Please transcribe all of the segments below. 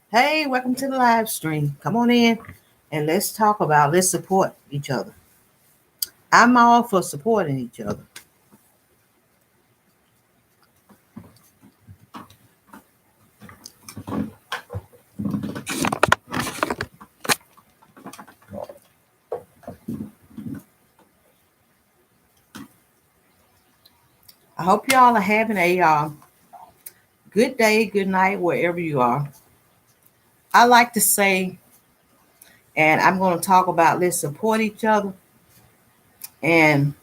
Hey, welcome to the live stream. Come on in and let's support each other. I'm all for supporting each other. I hope y'all are having a good day, good night, wherever you are. I like to say, and I'm going to talk about let's support each other. And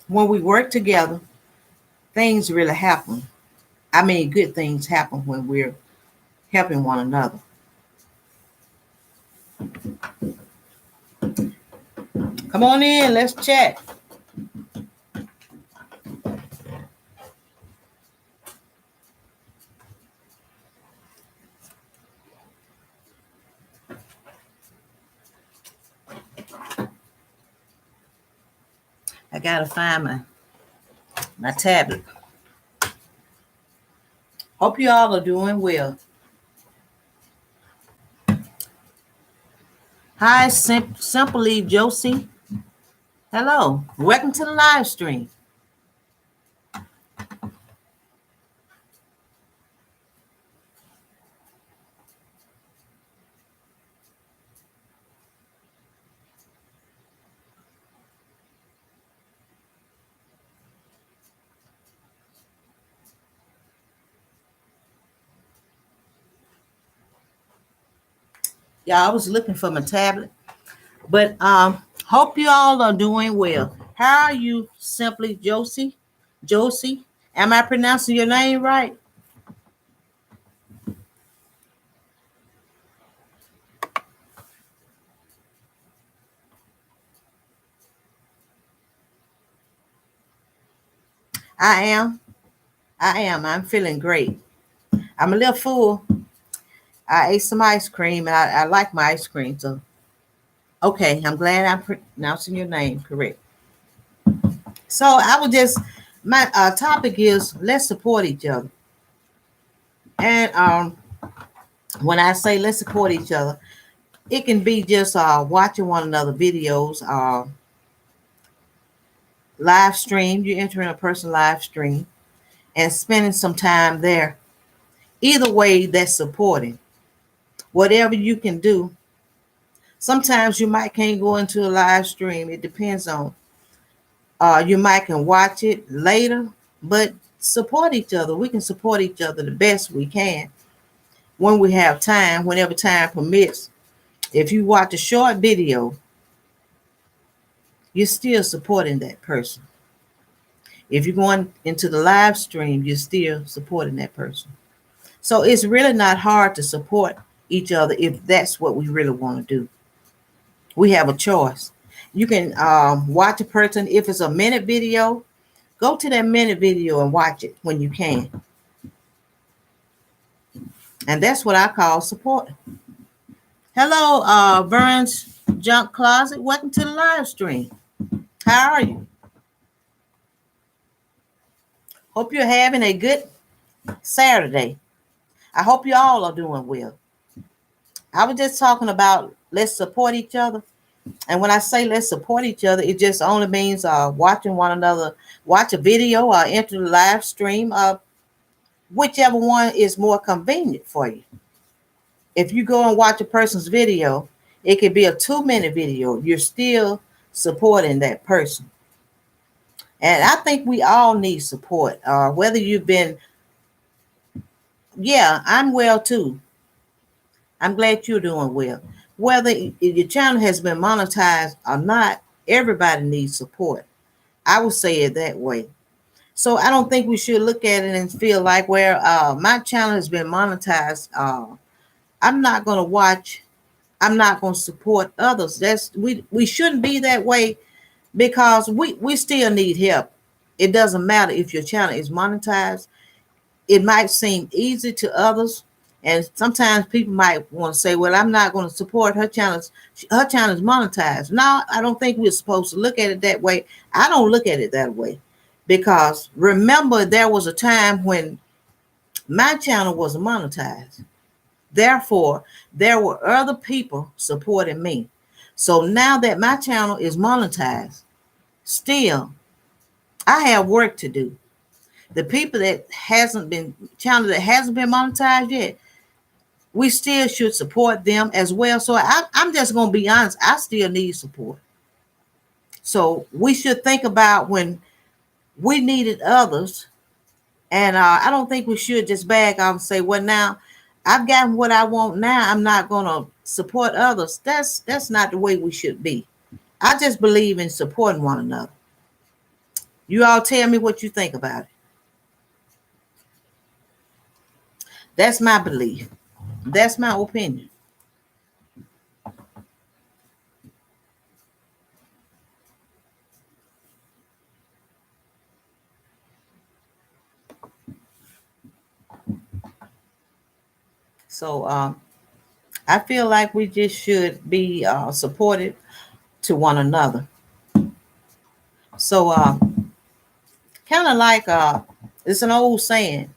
when we work together, things really happen. I mean, good things happen when we're helping one another. Come on in, let's chat. I gotta find my tablet. Hope you all are doing well. Hi, Simply Josie. Hello. Welcome to the live stream. Yeah, I was looking for my tablet, but hope you all are doing well. How are you, Simply Josie? Josie, am I pronouncing your name right? I am. I am. I'm feeling great. I'm a little full. I ate some ice cream, and I like my ice cream. So, okay, I'm glad I'm pronouncing your name correct. So, I would just, my topic is let's support each other. And when I say let's support each other, it can be just watching one another videos, live stream. You're entering a person live stream and spending some time there. Either way, that's supporting. Whatever you can do. Sometimes you might can't go into a live stream. It depends on. You might can watch it later, but support each other. We can support each other the best we can when we have time, whenever time permits. If you watch a short video, you're still supporting that person. If you're going into the live stream, you're still supporting that person. So it's really not hard to support each other if that's what we really want to do. We have a choice. You can watch a person. If it's a minute video, go to that minute video and watch it when you can. And that's what I call support. Hello, Vern's Junk Closet. Welcome to the live stream. How are you? Hope you're having a good Saturday. I hope you all are doing well. I was just talking about let's support each other. And when I say let's support each other, it just only means watching one another, watch a video or enter the live stream, whichever one is more convenient for you. If you go and watch a person's video, it could be a 2-minute video. You're still supporting that person. And I think we all need support. Whether you've been, yeah, I'm well too. I'm glad you're doing well. Whether your channel has been monetized or not, everybody needs support. I would say it that way. So I don't think we should look at it and feel like, where my channel has been monetized, I'm not going to watch. I'm not going to support others. We shouldn't be that way, because we still need help. It doesn't matter if your channel is monetized. It might seem easy to others, and sometimes people might want to say, well, I'm not going to support her channel. Her channel is monetized. No, I don't think we're supposed to look at it that way. I don't look at it that way, because remember, there was a time when my channel was monetized. Therefore, there were other people supporting me. So now that my channel is monetized, still I have work to do. The people that hasn't been channel that hasn't been monetized yet, we still should support them as well. So I'm just gonna be honest, I still need support. So we should think about when we needed others, and I don't think we should just back off and say, "Well, now I've gotten what I want. Now I'm not gonna support others." That's not the way we should be. I just believe in supporting one another. You all tell me what you think about it. That's my belief. That's my opinion. So I feel like we just should be supported to one another. So kind of like it's an old saying,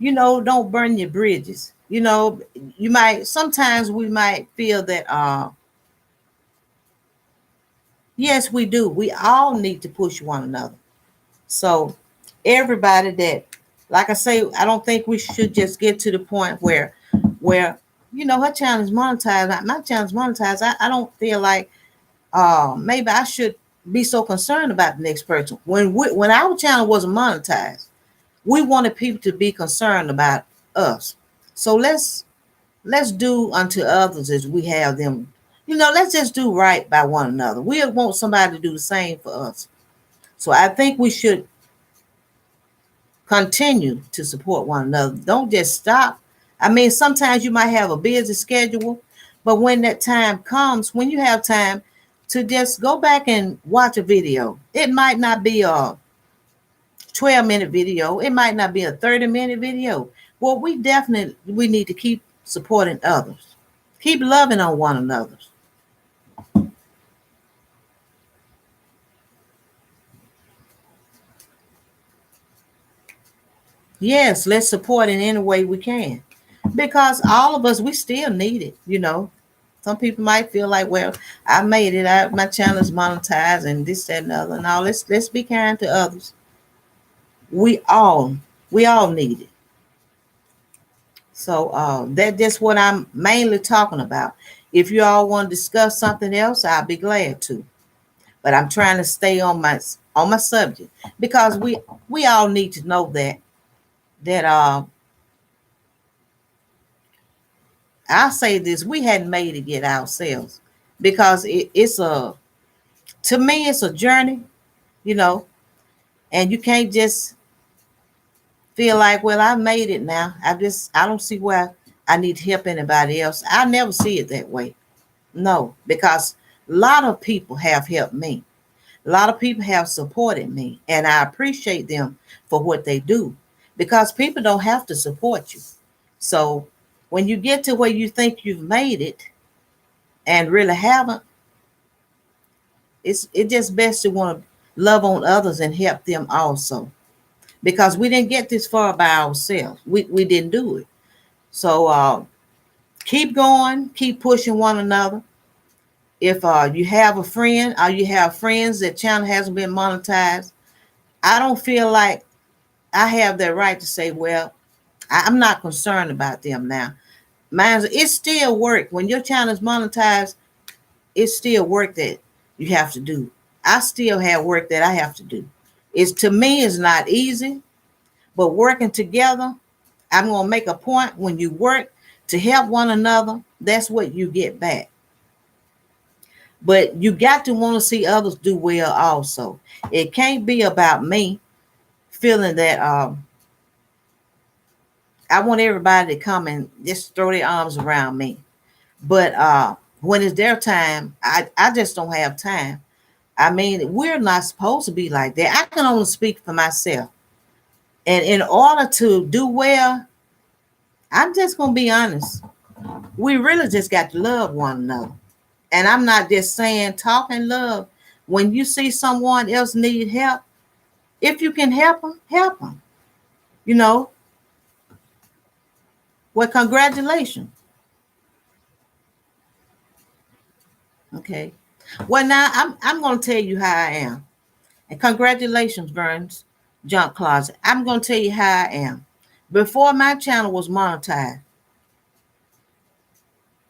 don't burn your bridges. You might sometimes we might feel that yes, we do. We all need to push one another. So everybody that, like I say, I don't think we should just get to the point where her channel is monetized, my channel is monetized. I don't feel like maybe I should be so concerned about the next person. When our channel wasn't monetized, we wanted people to be concerned about us. So let's do unto others as we have them. Let's just do right by one another. We want somebody to do the same for us. So I think we should continue to support one another. Don't just stop. I mean, sometimes you might have a busy schedule, but when that time comes, when you have time to just go back and watch a video, it might not be a 12-minute video. It might not be a 30-minute video. Well, we need to keep supporting others. Keep loving on one another. Yes, let's support in any way we can. Because all of us, we still need it. Some people might feel like, well, I made it. My channel is monetized and this, that, and the other. Now let's be kind to others. We all need it. So that's just what I'm mainly talking about. If you all want to discuss something else, I'll be glad to. But I'm trying to stay on my subject because we all need to know that I'll say this: we hadn't made it yet ourselves, because to me it's a journey, you know, and you can't just feel like, well, I made it now. I don't see why I need to help anybody else. I never see it that way. No, because a lot of people have helped me. A lot of people have supported me, and I appreciate them for what they do, because people don't have to support you. So when you get to where you think you've made it and really haven't, it's just best to want to love on others and help them also, because we didn't get this far by ourselves. We didn't do it. So keep going, keep pushing one another. If you have a friend or you have friends that channel hasn't been monetized, I don't feel like I have that right to say, well, I'm not concerned about them now. It's still work. When your channel is monetized, it's still work that you have to do. I still have work that I have to do. To me, it's not easy, but working together, I'm going to make a point: when you work to help one another, that's what you get back. But you got to want to see others do well also. It can't be about me feeling that I want everybody to come and just throw their arms around me. But when it's their time, I just don't have time. I mean, we're not supposed to be like that. I can only speak for myself. And in order to do well, I'm just going to be honest. We really just got to love one another. And I'm not just saying talk and love. When you see someone else need help, if you can help them, help them. You know, well, congratulations. Okay. Well, now I'm going to tell you how I am. And congratulations, Burns Junk Closet. I'm going to tell you how I am. Before my channel was monetized,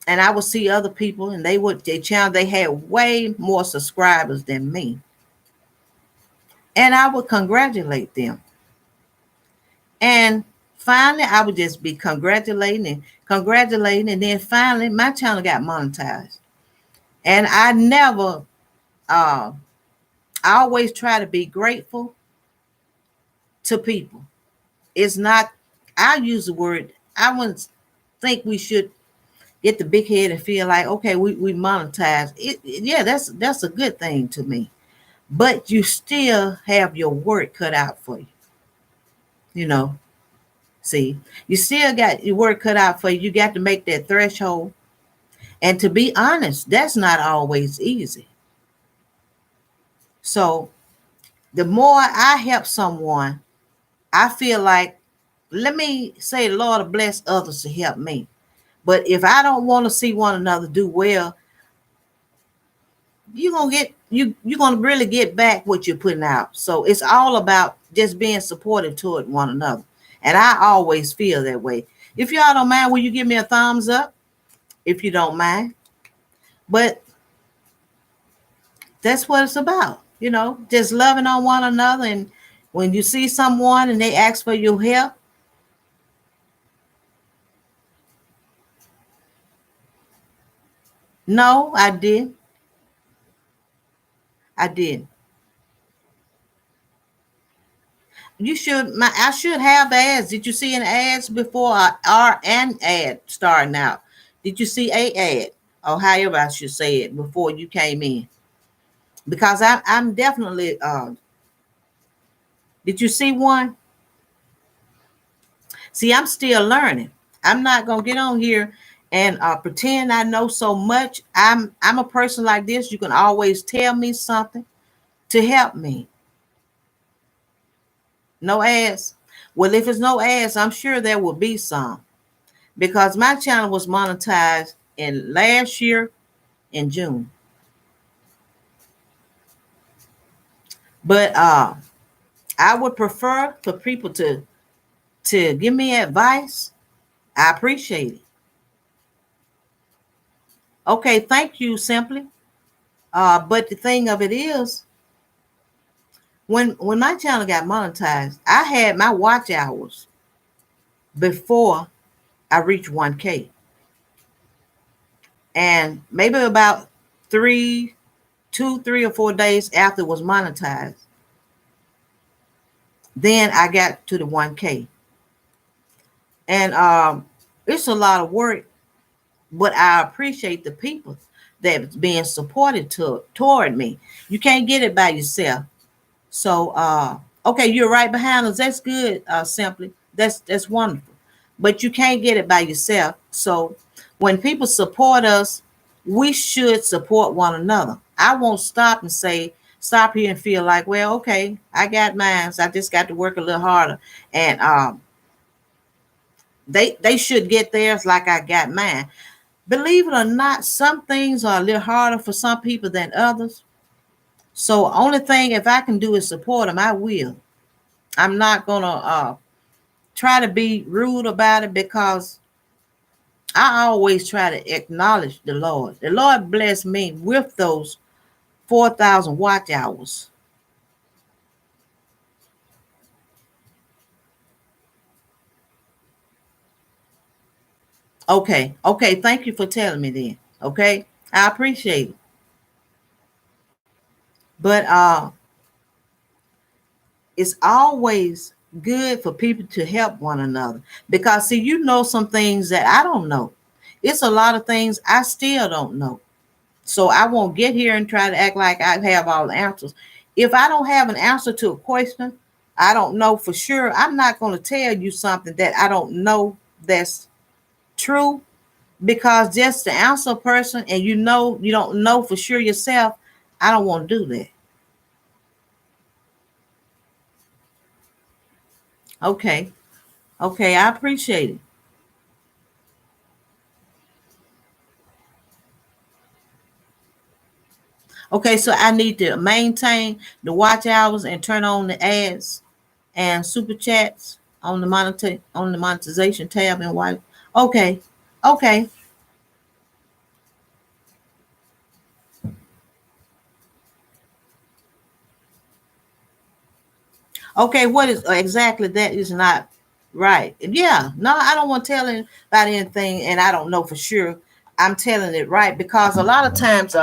and I would see other people, and they had way more subscribers than me, and I would congratulate them. And finally, I would just be congratulating, and then finally, my channel got monetized. And I never, I always try to be grateful to people. It's not, I use the word, I wouldn't think we should get the big head and feel like, okay, we monetize it. Yeah, that's a good thing to me. But you still have your work cut out for you. You know, see, you still got your work cut out for you. You got to make that threshold. And to be honest, that's not always easy. So the more I help someone, I feel like, let me say, the Lord will bless others to help me. But if I don't want to see one another do well, you're gonna really get back what you're putting out. So it's all about just being supportive toward one another. And I always feel that way. If y'all don't mind, will you give me a thumbs up? If you don't mind. But that's what it's about, just loving on one another. And when you see someone and they ask for your help, no, I did. I did. I should have ads. Did you see an ads before an ad starting out? Did you see a ad, or however I should say it, before you came in? Because I'm definitely did you see one? See, I'm still learning. I'm not gonna get on here and pretend I know so much. I'm a person like this. You can always tell me something to help me. No ads. Well, if it's no ads, I'm sure there will be some, because my channel was monetized in last year in June. But I would prefer for people to give me advice. I appreciate it. Okay, thank you, Simply. But the thing of it is, when my channel got monetized, I had my watch hours before I reached 1K. And maybe about 3 or 4 days after it was monetized, then I got to the 1K. And it's a lot of work, but I appreciate the people that's being supported toward me. You can't get it by yourself. So okay, you're right behind us. That's good, Simply. That's wonderful. But you can't get it by yourself. So when people support us, we should support one another. I won't stop here and feel like, well, okay, I got mine. So I just got to work a little harder. And they should get theirs like I got mine. Believe it or not, some things are a little harder for some people than others. So only thing, if I can do is support them, I will. I'm not gonna try to be rude about it, because I always try to acknowledge the Lord. The Lord blessed me with those 4,000 watch hours. Okay. Thank you for telling me then. Okay, I appreciate it. But it's always good for people to help one another, because see, some things that I don't know. It's a lot of things I still don't know. So I won't get here and try to act like I have all the answers. If I don't have an answer to a question, I don't know for sure, I'm not going to tell you something that I don't know that's true, because just to answer a person and you don't know for sure yourself, I don't want to do that. Okay. Okay, I appreciate it. Okay, so I need to maintain the watch hours and turn on the ads and super chats on the monetization tab and why. Okay, okay, okay. What is exactly that is not right? Yeah, no, I don't want to tell anybody anything, and I don't know for sure. I'm telling it right because a lot of times,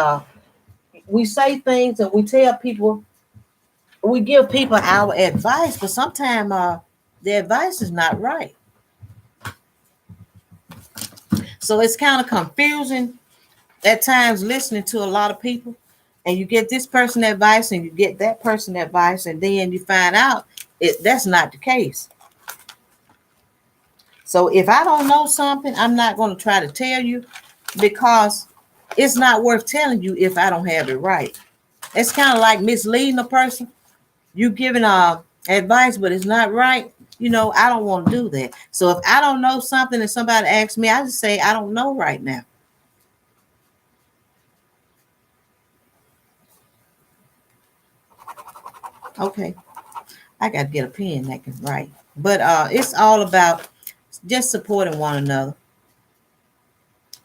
we say things and we tell people, we give people our advice, but sometimes, the advice is not right. So it's kind of confusing at times listening to a lot of people, and you get this person advice and you get that person advice, and then you find out that's not the case. So if I don't know something, I'm not going to try to tell you because it's not worth telling you if I don't have it right. It's kind of like misleading a person. You giving advice, but it's not right. I don't want to do that. So if I don't know something and somebody asks me, I just say I don't know right now. Okay, I got to get a pen that can write. But it's all about just supporting one another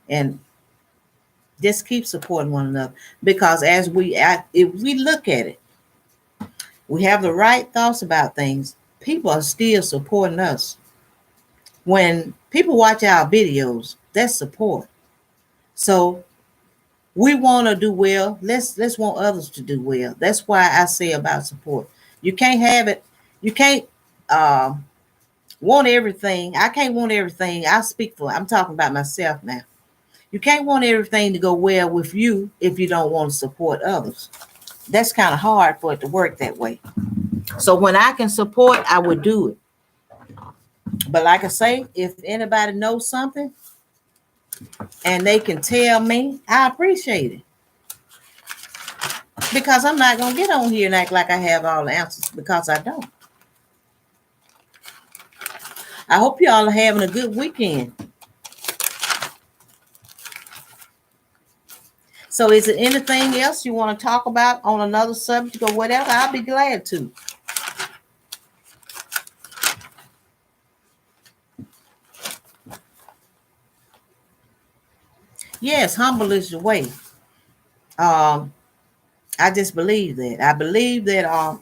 and just keep supporting one another because if we look at it, we have the right thoughts about things. People are still supporting us. When people watch our videos, that's support. So we want to do well. Let's want others to do well. That's why I say about support. You can't have it. You can't want everything. I can't want everything. I speak for. I'm talking about myself now. You can't want everything to go well with you if you don't want to support others. That's kind of hard for it to work that way. So when I can support, I would do it. But like I say, if anybody knows something and they can tell me, I appreciate it. Because I'm not gonna get on here and act like I have all the answers because I don't. I hope y'all are having a good weekend. So is there anything else you want to talk about on another subject or whatever? I'll be glad to. Yes, humble is the way. Um, I just believe that. I believe that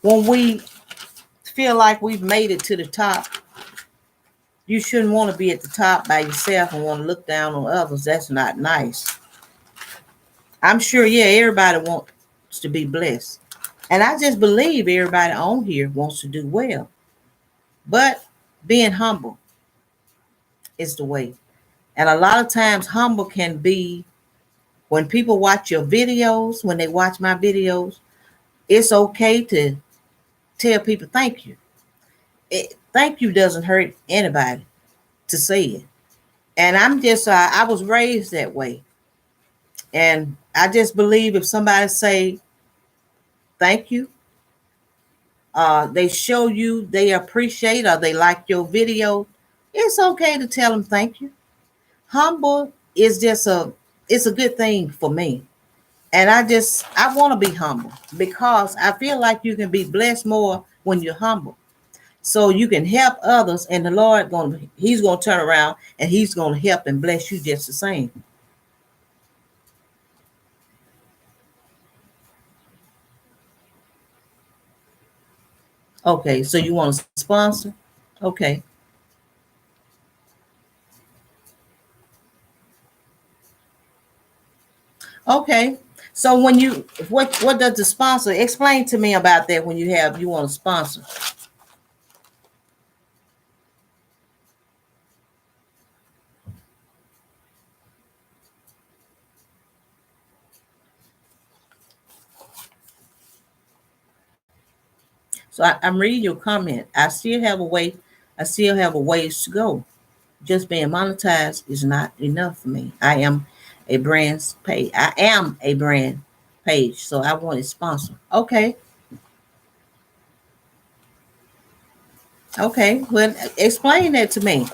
when we feel like we've made it to the top, you shouldn't want to be at the top by yourself and want to look down on others. That's not nice. I'm sure, yeah, everybody wants to be blessed. And I just believe everybody on here wants to do well. But being humble is the way. And a lot of times, humble can be when people watch your videos, when they watch my videos, it's okay to tell people thank you. Thank you doesn't hurt anybody to say it. And I was raised that way. And I just believe if somebody say thank you, they show you they appreciate or they like your video, it's okay to tell them thank you. Humble is just it's a good thing for me. And I want to be humble because I feel like you can be blessed more when you're humble. So you can help others and the Lord he's going to turn around and he's going to help and bless you just the same. Okay, so you want to sponsor? Okay. Okay. So when what does the sponsor explain to me about that when you want to sponsor? So I'm reading your comment. I still have a ways to go. Just being monetized is not enough for me. I am a brand page, so I want a sponsor. Okay. Okay. Well, explain that to me.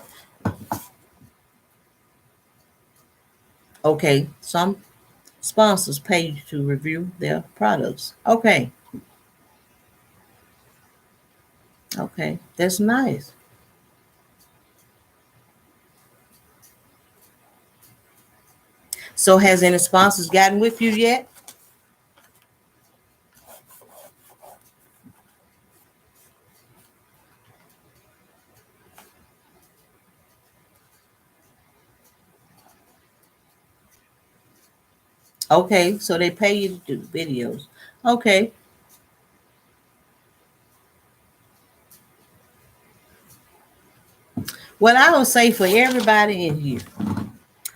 Okay. sponsors pay you to review their products. Okay. Okay. That's nice. So has any sponsors gotten with you yet? Okay, so they pay you to do videos. Okay. What I will say for everybody in here,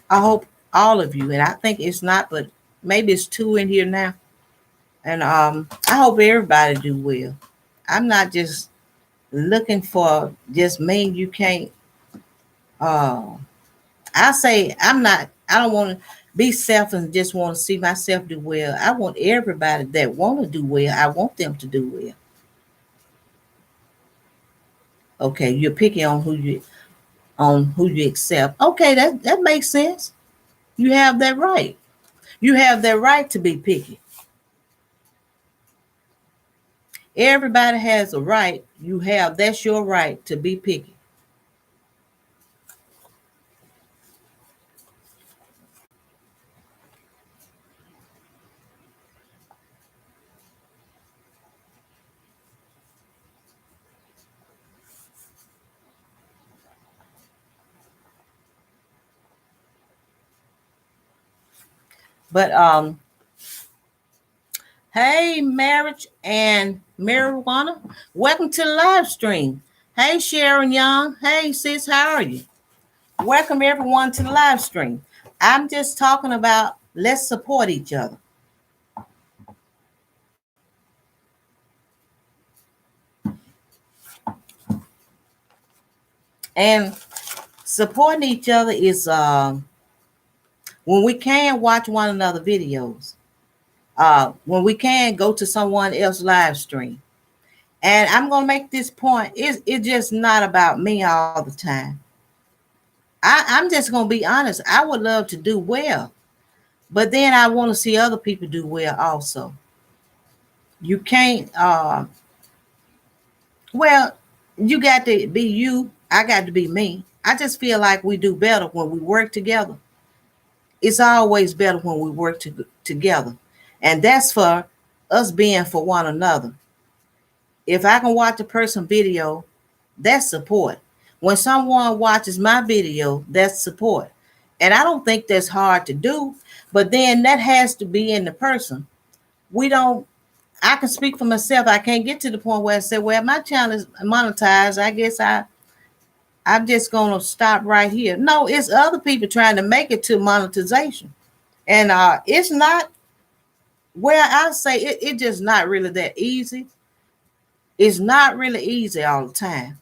I hope all of you, and I think it's not, but maybe it's two in here now. And I hope everybody do well. I'm not just looking for just me. You can't. Uh, I say I'm not. I don't want to be selfish and just want to see myself do well. I want everybody that want to do well. I want them to do well. Okay, you're picky on who you accept. Okay, that makes sense. You have that right. You have that right to be picky. Everybody has a right. You have that's your right to be picky. But hey, marriage and marijuana. Welcome to the live stream. Hey, Sharon Young. Hey, sis, how are you? Welcome everyone to the live stream. I'm just talking about let's support each other. And supporting each other is when we can watch one another videos. When we can go to someone else live stream. And I'm gonna make this point. It's just not about me all the time. I'm just gonna be honest. I would love to do well, but then I want to see other people do well also. You can't well, you got to be you, I got to be me. I just feel like we do better when we work together. It's always better when we work together. And that's for us being for one another. If I can watch a person video, that's support. When someone watches my video, that's support. And I don't think that's hard to do, but then that has to be in the person. We don't, I can speak for myself. I can't get to the point where I say, well, my channel is monetized. I guess I'm just gonna stop right here. No, it's other people trying to make it to monetization. And it's not where I say it just not really that easy. It's not really easy all the time.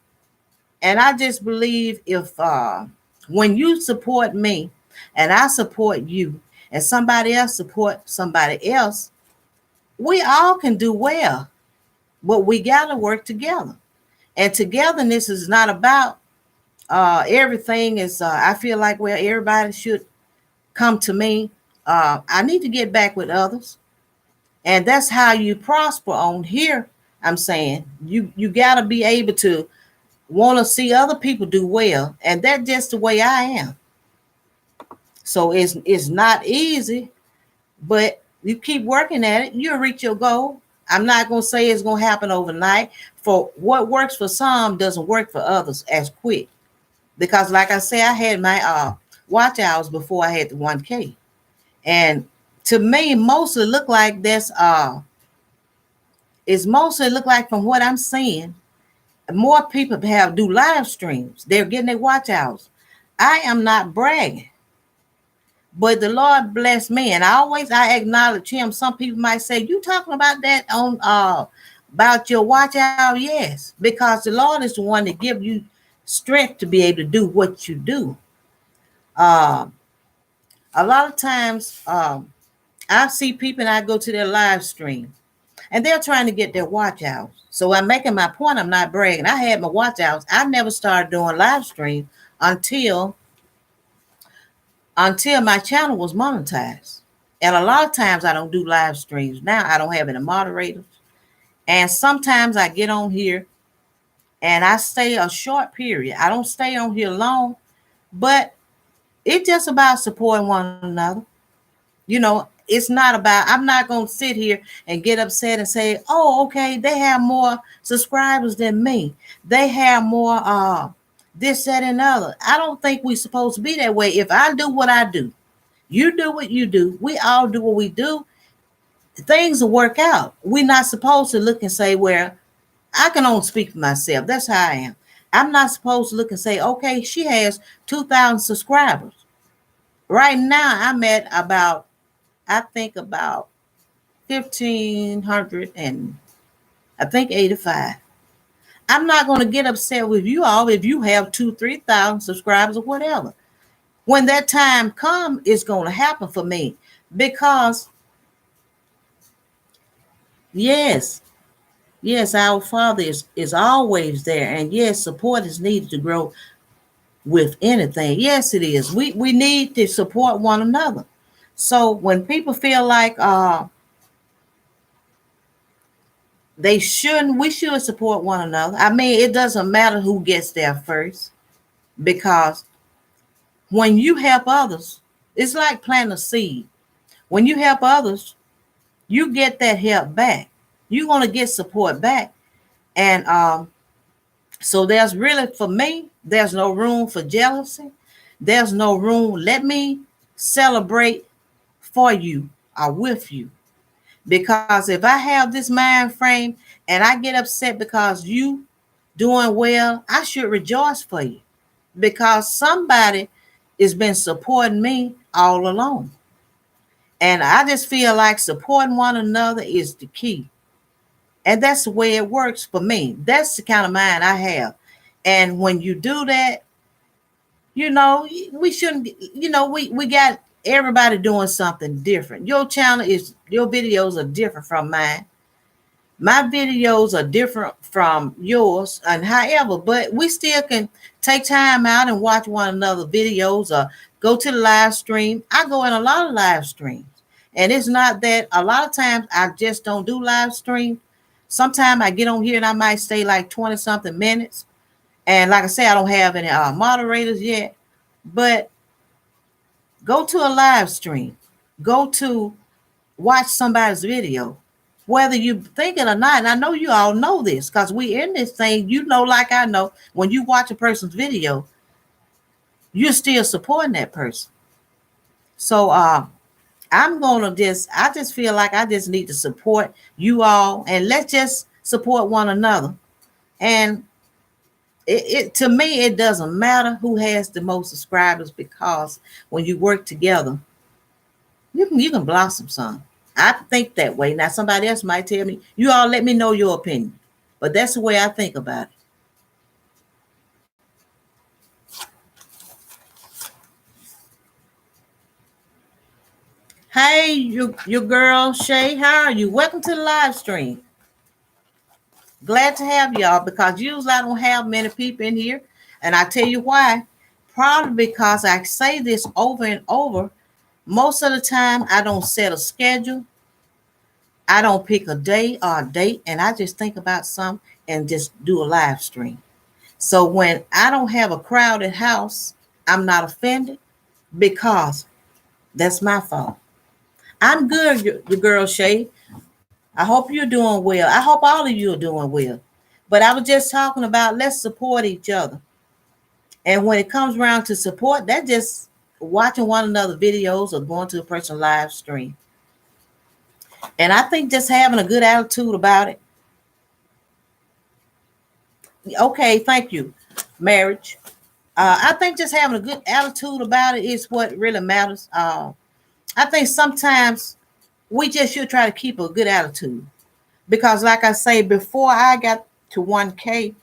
And I just believe if when you support me and I support you and somebody else support somebody else, we all can do well. But we got to work together. And togetherness is not about everything is I feel like well everybody should come to me. I need to get back with others. And that's how you prosper on here. I'm saying you got to be able to want to see other people do well, and that's just the way I am. So it's not easy, but you keep working at it, you'll reach your goal. I'm not going to say it's going to happen overnight. For what works for some doesn't work for others as quick, because like I say, I had my watch hours before I had the 1K, and to me mostly look like that's it's mostly look like from what I'm seeing more people have do live streams. They're getting their watch hours. I am not bragging, but the Lord bless me, and I acknowledge Him. Some people might say, "You talking about that on about your watch hour?" Yes, because the Lord is the one that give you strength to be able to do what you do. Uh, a lot of times, I see people and I go to their live stream, and they're trying to get their watch hours. So I'm making my point. I'm not bragging. I had my watch hours. I never started doing live stream until my channel was monetized. And a lot of times I don't do live streams. Now I don't have any moderators. And sometimes I get on here and I stay a short period. I don't stay on here long, but it's just about supporting one another. You know, it's not about, I'm not going to sit here and get upset and say, oh, okay, they have more subscribers than me. They have more this, that, and other. I don't think we're supposed to be that way. If I do what I do, you do what you do, we all do what we do, things will work out. We're not supposed to look and say, well, I can only speak for myself. That's how I am. I'm not supposed to look and say, okay, she has 2,000 subscribers. Right now, I'm at about, I think about 1,500 and I think 85. I'm not going to get upset with you all if you have 2,000, 3,000 subscribers or whatever. When that time comes, it's going to happen for me because, yes, our Father is always there. And yes, support is needed to grow with anything. Yes, it is. We need to support one another. So when people feel like we should support one another. I mean, it doesn't matter who gets there first, because when you help others, it's like planting a seed. When you help others, you get that help back. You're going to get support back. And so there's really, for me, there's no room for jealousy. There's no room. Let me celebrate for you or with you. Because if I have this mind frame and I get upset because you doing well, I should rejoice for you, because somebody has been supporting me all along. And I just feel like supporting one another is the key. And that's the way it works for me. That's the kind of mind I have. And when you do that, you know, we shouldn't, you know, we got everybody doing something different. Your videos are different from mine. My videos are different from yours, and however, but we still can take time out and watch one another videos or go to the live stream. I go in a lot of live streams, and it's not that a lot of times I just don't do live stream. Sometimes I get on here and I might stay like 20 something minutes. And like I say, I don't have any moderators yet, but go to a live stream, go to watch somebody's video, whether you think it or not. And I know you all know this because we in this thing, you know, like I know, when you watch a person's video, you're still supporting that person. So I just feel like I just need to support you all, and let's just support one another. And to me, it doesn't matter who has the most subscribers, because when you work together, you can blossom some. I think that way. Now, somebody else might tell me, you all let me know your opinion, but that's the way I think about it. Hey, your girl Shay, how are you? Welcome to the live stream. Glad to have y'all, because usually I don't have many people in here, and I tell you why. Probably because I say this over and over. Most of the time, I don't set a schedule. I don't pick a day or a date, and I just think about something and just do a live stream. So when I don't have a crowded house, I'm not offended, because that's my fault. I'm good, your girl Shay. I hope you're doing well. I hope all of you are doing well. But I was just talking about, let's support each other. And when it comes around to support, that's just watching one another videos or going to a person's live stream. And I think just having a good attitude about it. Okay, thank you, marriage. I think just having a good attitude about it is what really matters. I think sometimes we just should try to keep a good attitude, because like I say, before I got to 1K,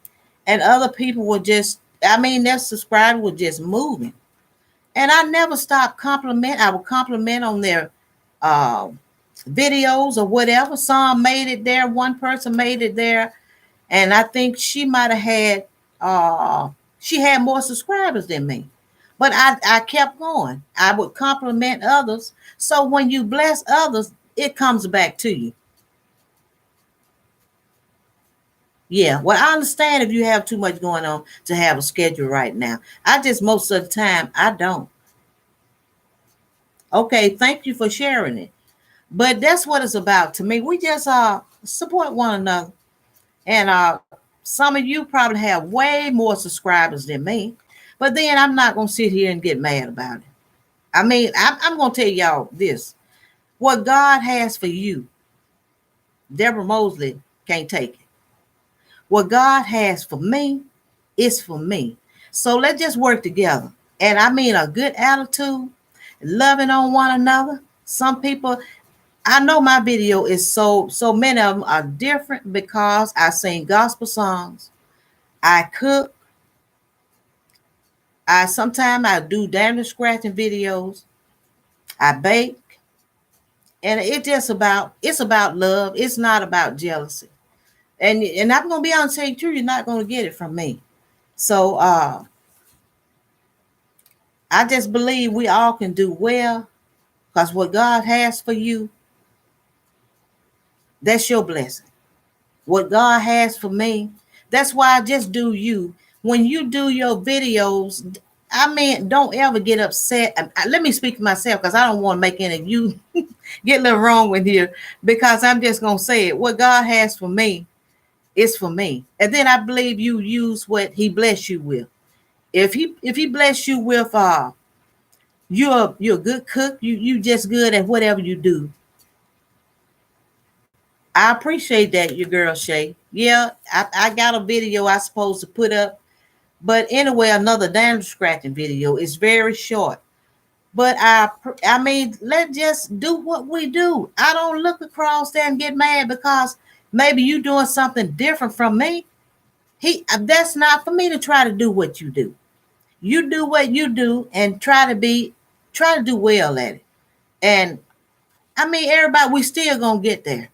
and other people were just, I mean, their subscribers were just moving. And I never stopped compliment. I would compliment on their videos or whatever. Some made it there. One person made it there. And I think she might have had, she had more subscribers than me. But I kept going. I would compliment others. So when you bless others, it comes back to you. Yeah, well, I understand if you have too much going on to have a schedule right now. I just most of the time I don't. Okay, thank you for sharing it. But that's what it's about to me. We just support one another. And some of you probably have way more subscribers than me. But then I'm not gonna sit here and get mad about it. I mean, I'm gonna tell y'all this. What God has for you, Deborah Mosley can't take it. What God has for me is for me. So let's just work together. And I mean a good attitude, loving on one another. Some people, I know my video is so many of them are different because I sing gospel songs. I cook. I sometimes I do damage scratching videos. I bake. And it's about love. It's not about jealousy. And I'm gonna be honest with you, too, you're not gonna get it from me. So I just believe we all can do well because what God has for you, that's your blessing. What God has for me, that's why I just do you. When you do your videos, I mean, don't ever get upset. Let me speak for myself because I don't want to make any of you get a little wrong with here because I'm just going to say it. What God has for me is for me. And then I believe you use what he bless you with. If he bless you with you're a good cook, you just good at whatever you do. I appreciate that, your girl Shay. Yeah, I got a video I supposed to put up, but anyway, another damage scratching video. It's very short. But I mean, let's just do what we do. I don't look across there and get mad because maybe you doing something different from me. That's not for me to try to do what you do. You do what you do and try to do well at it. And I mean, everybody, we still gonna get there.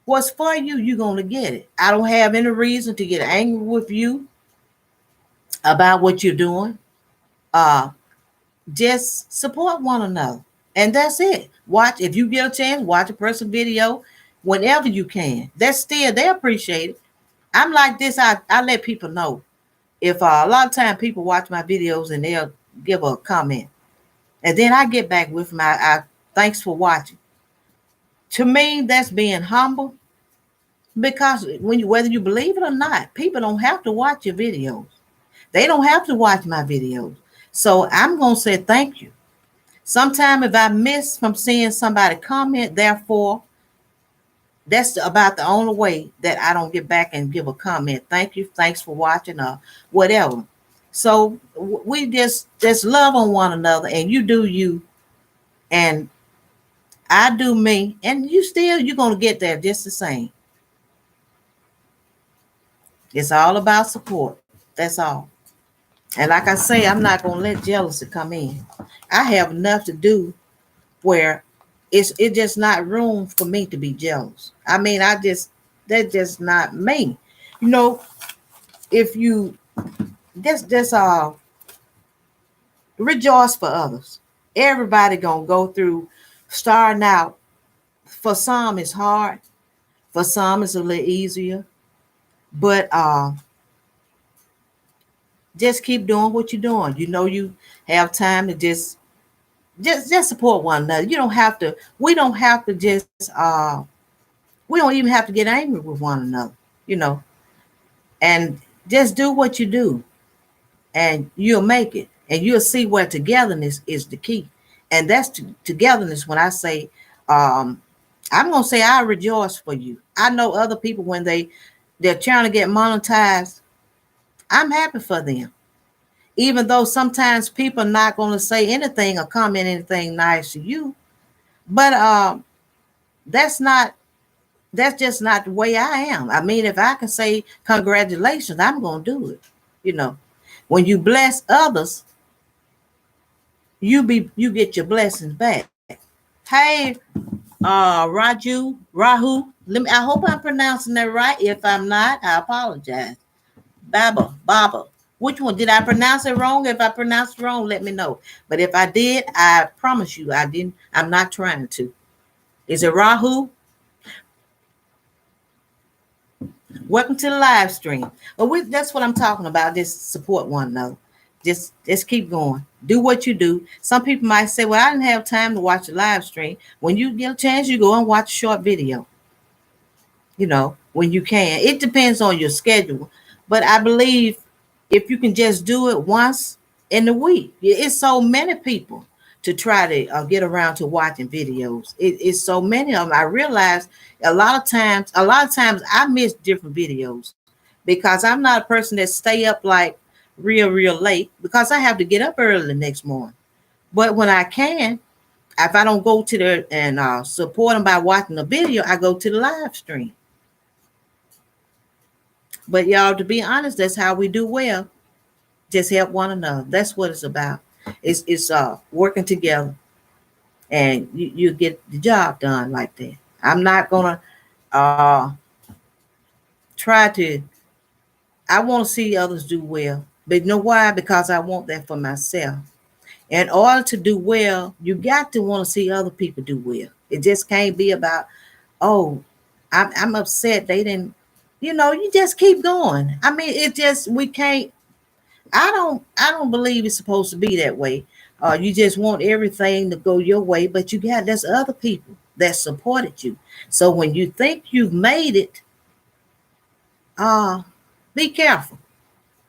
What's for you, you're gonna get it. I don't have any reason to get angry with you about what you're doing. Uh, just support one another. And that's it. Watch if you get a chance, watch a person video whenever you can. That's still they appreciate it. I'm like this, I let people know. If a lot of time people watch my videos and they'll give a comment. And then I get back with them. I thanks for watching. To me, that's being humble because whether you believe it or not, people don't have to watch your videos. They don't have to watch my videos. So I'm gonna say thank you. Sometime if I miss from seeing somebody comment, therefore, that's about the only way that I don't get back and give a comment. Thank you, thanks for watching, or whatever. So we just love on one another, and you do you, and I do me, and you're gonna get there just the same. It's all about support. That's all. And like I say, I'm not gonna let jealousy come in. I have enough to do where it's just not room for me to be jealous. I mean, that's just not me. You know, if you just rejoice for others. Everybody gonna go through starting out. For some it's hard, for some it's a little easier, but just keep doing what you're doing. You know, you have time to just support one another. You don't have to, we don't have to just we don't even have to get angry with one another, you know, and just do what you do and you'll make it and you'll see where togetherness is the key. And that's togetherness. When I say I'm gonna say I rejoice for you. I know other people when they're trying to get monetized, I'm happy for them. Even though sometimes people are not going to say anything or comment anything nice to you, but that's just not the way I am. I mean, if I can say congratulations, I'm going to do it. You know, when you bless others, you get your blessings back. Hey, Rahu, I hope I'm pronouncing that right. If I'm not, I apologize. Baba. Which one? Did I pronounce it wrong? If I pronounced it wrong, let me know. But if I did, I promise you I didn't. I'm not trying to. Is it Rahu? Welcome to the live stream. But that's what I'm talking about. Just support one another. Just keep going. Do what you do. Some people might say, well, I didn't have time to watch a live stream. When you get a chance, you go and watch a short video. When you can. It depends on your schedule. But I believe if you can just do it once in the week, it's so many people to try to get around to watching videos. It's so many of them. I realize a lot of times I miss different videos because I'm not a person that stay up like real late because I have to get up early the next morning. But when I can, if I don't go to there and support them by watching the video, I go to the live stream. But y'all, to be honest, that's how we do well. Just help one another. That's what it's about. It's working together, and you get the job done like that. I'm not gonna try to. I want to see others do well, but you know why? Because I want that for myself. In order to do well, you got to want to see other people do well. It just can't be about, oh, I'm upset they didn't. You just keep going. I mean, we can't. I don't believe it's supposed to be that way. You just want everything to go your way, but there's other people that supported you. So when you think you've made it, be careful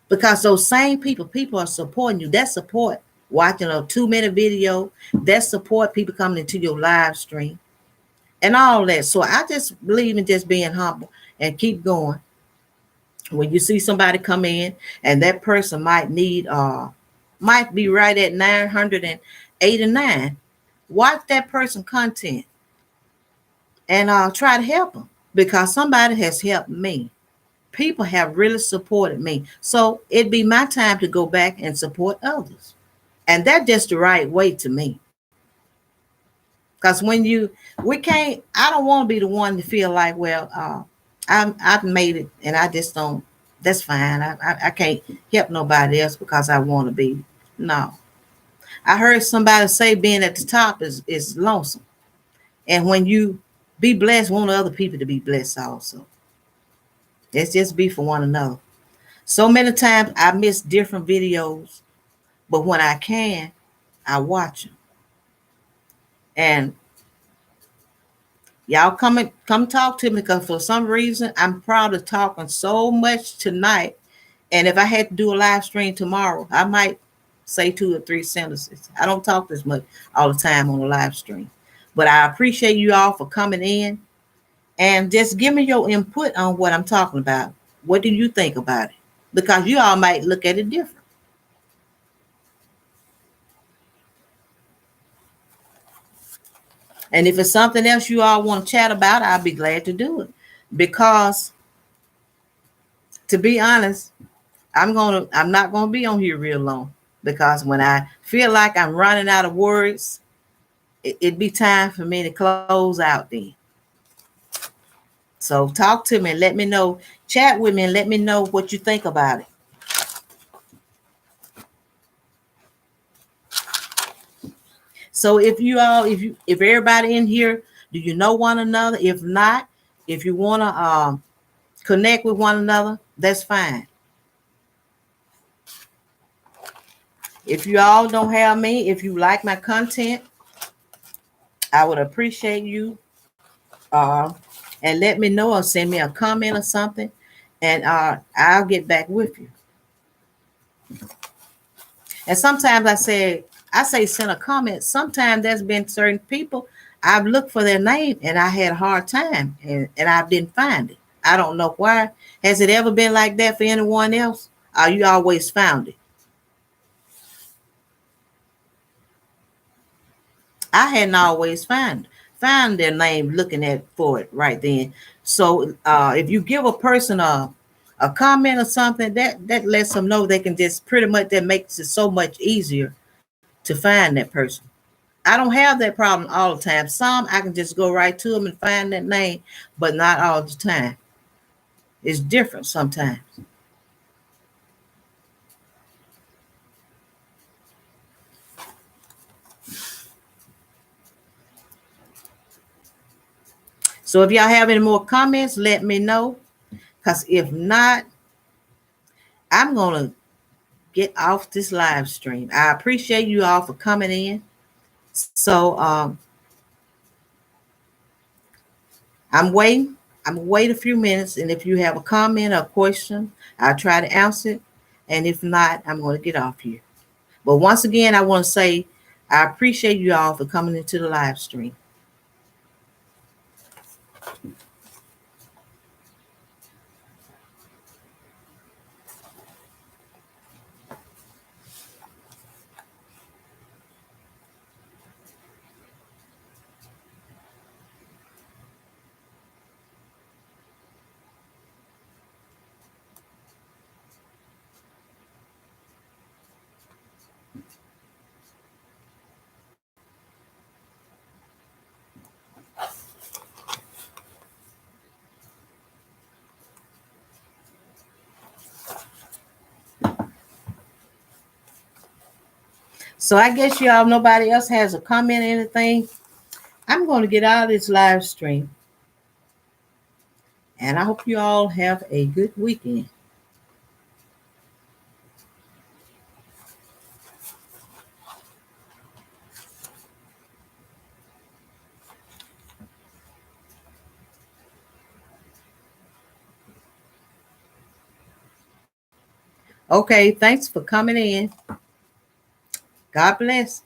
because those same people are supporting you. That support watching a 2-minute video, that support people coming into your live stream and all that. So I just believe in just being humble and keep going. When you see somebody come in and that person might be right at 989, watch that person content and try to help them because somebody has helped me. People have really supported me. So it'd be my time to go back and support others. And that's just the right way to me. Because I don't want to be the one to feel like, well, I've made it and I just don't, that's fine. I can't help nobody else because I want to be. No. I heard somebody say being at the top is lonesome. And when you be blessed, want other people to be blessed also. Let's just be for one another. So many times I miss different videos, but when I can, I watch them. And y'all come talk to me because for some reason I'm proud of talking so much tonight. And if I had to do a live stream tomorrow, I might say 2 or 3 sentences. I don't talk this much all the time on a live stream. But I appreciate you all for coming in and just give me your input on what I'm talking about. What do you think about it? Because you all might look at it different. And if it's something else you all want to chat about, I'll be glad to do it. Because to be honest, I'm not gonna be on here real long because when I feel like I'm running out of words, it'd be time for me to close out then. So talk to me and let me know, chat with me and let me know what you think about it. So if everybody in here, do you know one another? If not, if you want to connect with one another, that's fine. If you all don't have me, if you like my content, I would appreciate you and let me know or send me a comment or something, and I'll get back with you. And sometimes I say send a comment. Sometimes there's been certain people I've looked for their name and I had a hard time and I didn't find it. I don't know why. Has it ever been like that for anyone else? Or you always found it? I hadn't always found their name looking for it right then. So if you give a person a comment or something, that lets them know they can just pretty much, that makes it so much easier to find that person. I don't have that problem all the time. Some I can just go right to them and find that name, but not all the time. It's different sometimes. So if y'all have any more comments, let me know. Because if not, I'm going to get off this live stream. I appreciate you all for coming in. So I'm waiting. I'm going to wait a few minutes. And if you have a comment or a question, I'll try to answer it. And if not, I'm going to get off here. But once again, I want to say I appreciate you all for coming into the live stream. So I guess y'all, nobody else has a comment or anything. I'm going to get out of this live stream. And I hope you all have a good weekend. Okay, thanks for coming in. God bless.